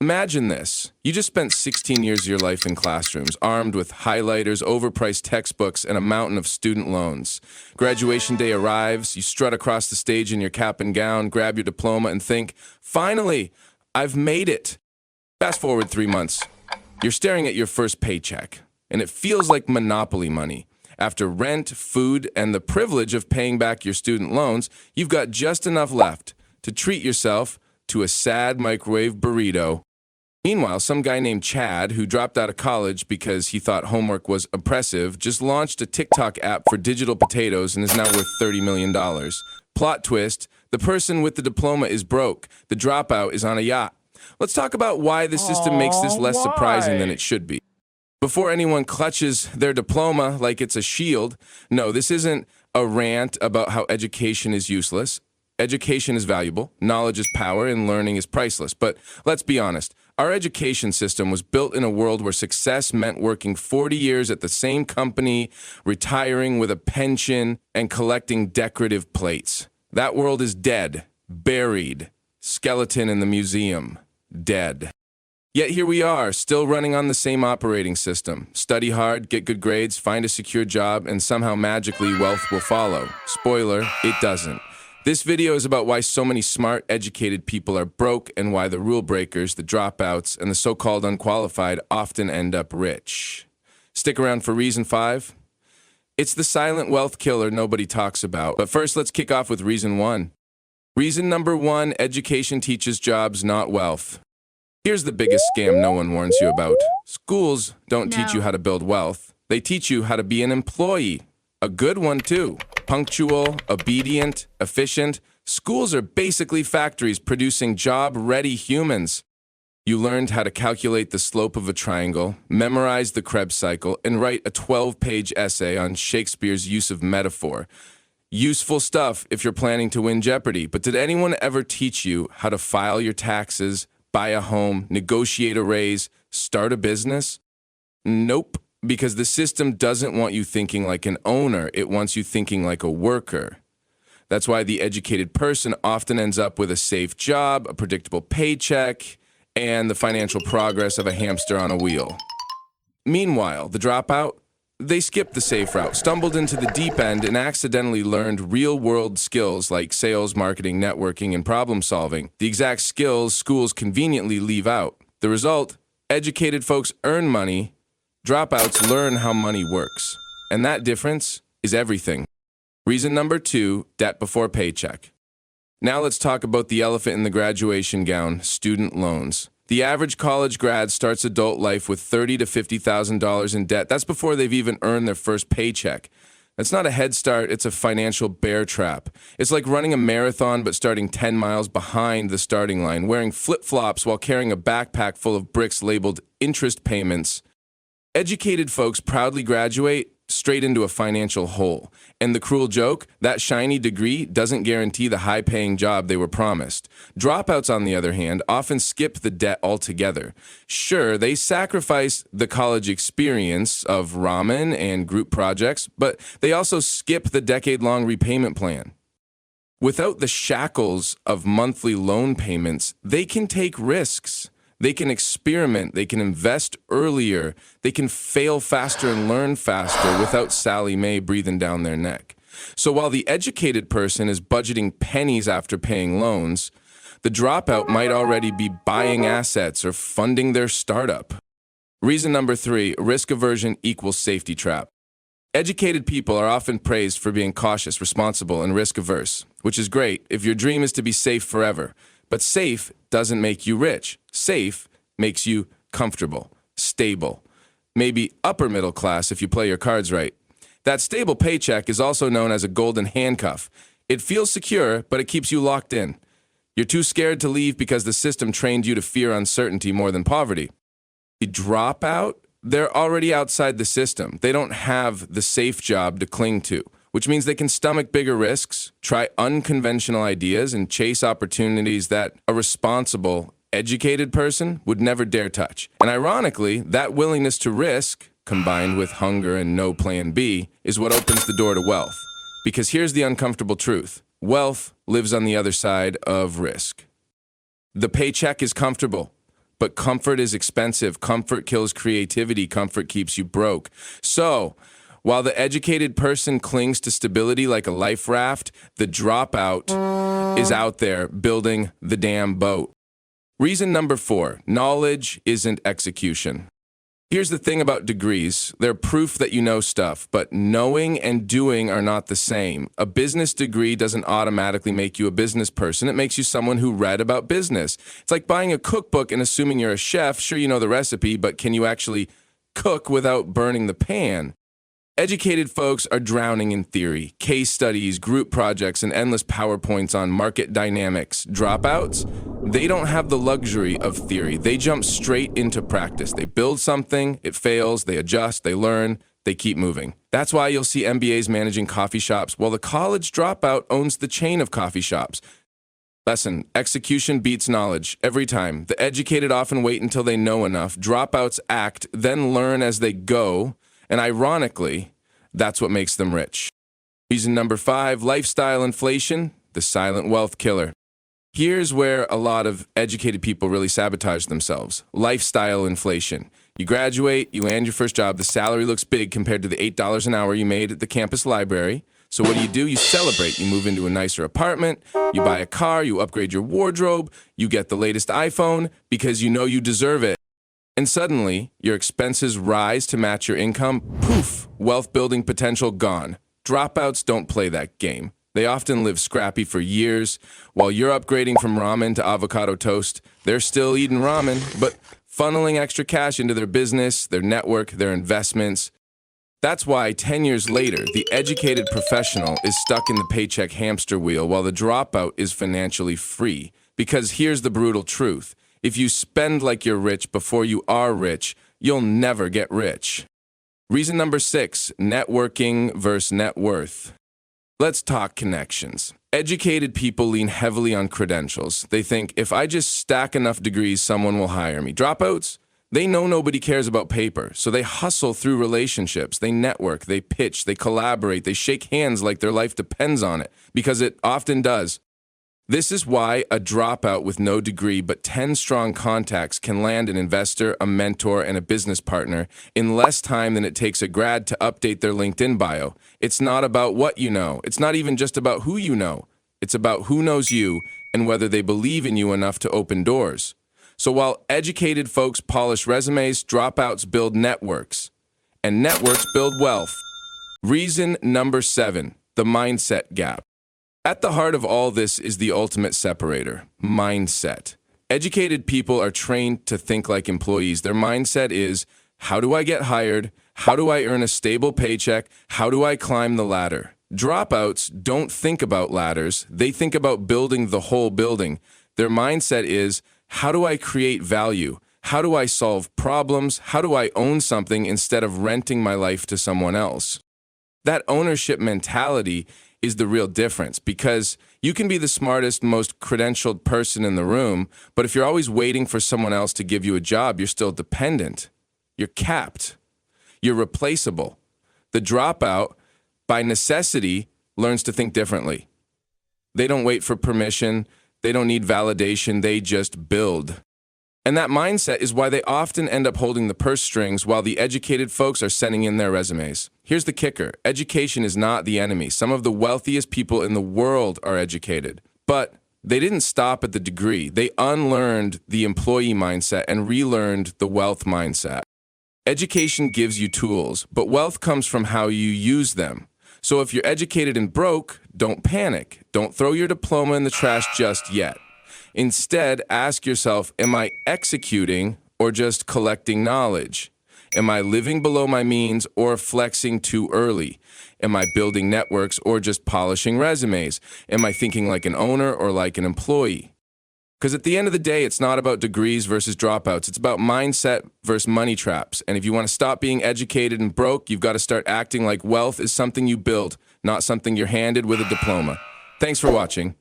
Imagine this. You just spent 16 years of your life in classrooms, armed with highlighters, overpriced textbooks, and a mountain of student loans. Graduation day arrives, you strut across the stage in your cap and gown, grab your diploma, and think, finally, I've made it. Fast forward 3 months. You're staring at your first paycheck, and it feels like monopoly money. After rent, food, and the privilege of paying back your student loans, you've got just enough left to treat yourself to a sad microwave burrito. Meanwhile, some guy named Chad, who dropped out of college because he thought homework was oppressive, just launched a TikTok app for digital potatoes and is now worth $30 million. Plot twist, the person with the diploma is broke. The dropout is on a yacht. Let's talk about why the system makes this less surprising than it should be. Before anyone clutches their diploma like it's a shield, no, this isn't a rant about how education is useless. Education is valuable, knowledge is power, and learning is priceless. But let's be honest, our education system was built in a world where success meant working 40 years at the same company, retiring with a pension, and collecting decorative plates. That world is dead, buried, skeleton in the museum, dead. Yet here we are, still running on the same operating system. Study hard, get good grades, find a secure job, and somehow magically wealth will follow. Spoiler, it doesn't. This video is about why so many smart, educated people are broke and why the rule breakers, the dropouts, and the so-called unqualified often end up rich. Stick around for reason 5. It's the silent wealth killer nobody talks about. But first, let's kick off with reason 1. Reason number 1, education teaches jobs, not wealth. Here's the biggest scam no one warns you about. Schools don't teach you how to build wealth. They teach you how to be an employee. A good one, too. Punctual, obedient, efficient. Schools are basically factories producing job-ready humans. You learned how to calculate the slope of a triangle, memorize the Krebs cycle, and write a 12-page essay on Shakespeare's use of metaphor. Useful stuff if you're planning to win Jeopardy. But did anyone ever teach you how to file your taxes, buy a home, negotiate a raise, start a business? Nope. Because the system doesn't want you thinking like an owner, it wants you thinking like a worker. That's why the educated person often ends up with a safe job, a predictable paycheck, and the financial progress of a hamster on a wheel. Meanwhile, the dropout, they skipped the safe route, stumbled into the deep end, and accidentally learned real-world skills like sales, marketing, networking, and problem-solving, the exact skills schools conveniently leave out. The result, educated folks earn money, dropouts learn how money works. And that difference is everything. Reason number 2, debt before paycheck. Now let's talk about the elephant in the graduation gown, student loans. The average college grad starts adult life with $30,000 to $50,000 in debt. That's before they've even earned their first paycheck. That's not a head start, it's a financial bear trap. It's like running a marathon but starting 10 miles behind the starting line, wearing flip-flops while carrying a backpack full of bricks labeled interest payments. Educated folks proudly graduate straight into a financial hole. And the cruel joke, that shiny degree doesn't guarantee the high-paying job they were promised. Dropouts, on the other hand, often skip the debt altogether. Sure, they sacrifice the college experience of ramen and group projects, but they also skip the decade-long repayment plan. Without the shackles of monthly loan payments, they can take risks. They can experiment, they can invest earlier, they can fail faster and learn faster without Sally Mae breathing down their neck. So while the educated person is budgeting pennies after paying loans, the dropout might already be buying assets or funding their startup. Reason number 3, risk aversion equals safety trap. Educated people are often praised for being cautious, responsible, and risk averse, which is great if your dream is to be safe forever. But safe doesn't make you rich. Safe makes you comfortable, stable, maybe upper middle class if you play your cards right. That stable paycheck is also known as a golden handcuff. It feels secure, but it keeps you locked in. You're too scared to leave because the system trained you to fear uncertainty more than poverty. The dropout, they're already outside the system. They don't have the safe job to cling to, which means they can stomach bigger risks, try unconventional ideas, and chase opportunities that a responsible, educated person would never dare touch. And ironically, that willingness to risk, combined with hunger and no plan B, is what opens the door to wealth. Because here's the uncomfortable truth. Wealth lives on the other side of risk. The paycheck is comfortable, But comfort is expensive. Comfort kills creativity. Comfort keeps you broke. So, while the educated person clings to stability like a life raft, the dropout is out there building the damn boat. Reason number 4, knowledge isn't execution. Here's the thing about degrees. They're proof that you know stuff, but knowing and doing are not the same. A business degree doesn't automatically make you a business person. It makes you someone who read about business. It's like buying a cookbook and assuming you're a chef. Sure, you know the recipe, but can you actually cook without burning the pan? Educated folks are drowning in theory, case studies, group projects, and endless PowerPoints on market dynamics. Dropouts? They don't have the luxury of theory. They jump straight into practice. They build something, it fails, they adjust, they learn, they keep moving. That's why you'll see MBAs managing coffee shops, while the college dropout owns the chain of coffee shops. Lesson: execution beats knowledge every time. The educated often wait until they know enough. Dropouts act, then learn as they go. And ironically, that's what makes them rich. Reason number 5, lifestyle inflation, the silent wealth killer. Here's where a lot of educated people really sabotage themselves. Lifestyle inflation. You graduate, you land your first job, the salary looks big compared to the $8 an hour you made at the campus library. So what do? You celebrate. You move into a nicer apartment, you buy a car, you upgrade your wardrobe, you get the latest iPhone because you know you deserve it. And suddenly, your expenses rise to match your income. Poof, wealth building potential gone. Dropouts don't play that game. They often live scrappy for years. While you're upgrading from ramen to avocado toast, they're still eating ramen, but funneling extra cash into their business, their network, their investments. That's why 10 years later, the educated professional is stuck in the paycheck hamster wheel while the dropout is financially free. Because here's the brutal truth. If you spend like you're rich before you are rich, you'll never get rich. Reason number 6, networking versus net worth. Let's talk connections. Educated people lean heavily on credentials. They think, if I just stack enough degrees, someone will hire me. Dropouts? They know nobody cares about paper, so they hustle through relationships. They network, they pitch, they collaborate, they shake hands like their life depends on it, because it often does. This is why a dropout with no degree but 10 strong contacts can land an investor, a mentor, and a business partner in less time than it takes a grad to update their LinkedIn bio. It's not about what you know. It's not even just about who you know. It's about who knows you and whether they believe in you enough to open doors. So while educated folks polish resumes, dropouts build networks, and networks build wealth. Reason number 7, the mindset gap. At the heart of all this is the ultimate separator, mindset. Educated people are trained to think like employees. Their mindset is, how do I get hired? How do I earn a stable paycheck? How do I climb the ladder? Dropouts don't think about ladders. They think about building the whole building. Their mindset is, how do I create value? How do I solve problems? How do I own something instead of renting my life to someone else? That ownership mentality is the real difference, because you can be the smartest, most credentialed person in the room, but if you're always waiting for someone else to give you a job, you're still dependent. You're capped. You're replaceable. The dropout, by necessity, learns to think differently. They don't wait for permission. They don't need validation. They just build. And that mindset is why they often end up holding the purse strings while the educated folks are sending in their resumes. Here's the kicker. Education is not the enemy. Some of the wealthiest people in the world are educated. But they didn't stop at the degree. They unlearned the employee mindset and relearned the wealth mindset. Education gives you tools, but wealth comes from how you use them. So if you're educated and broke, don't panic. Don't throw your diploma in the trash just yet. Instead, ask yourself, am I executing or just collecting knowledge? Am I living below my means or flexing too early? Am I building networks or just polishing resumes? Am I thinking like an owner or like an employee? Because at the end of the day, it's not about degrees versus dropouts. It's about mindset versus money traps. And if you want to stop being educated and broke, you've got to start acting like wealth is something you build, not something you're handed with a diploma. Thanks for watching.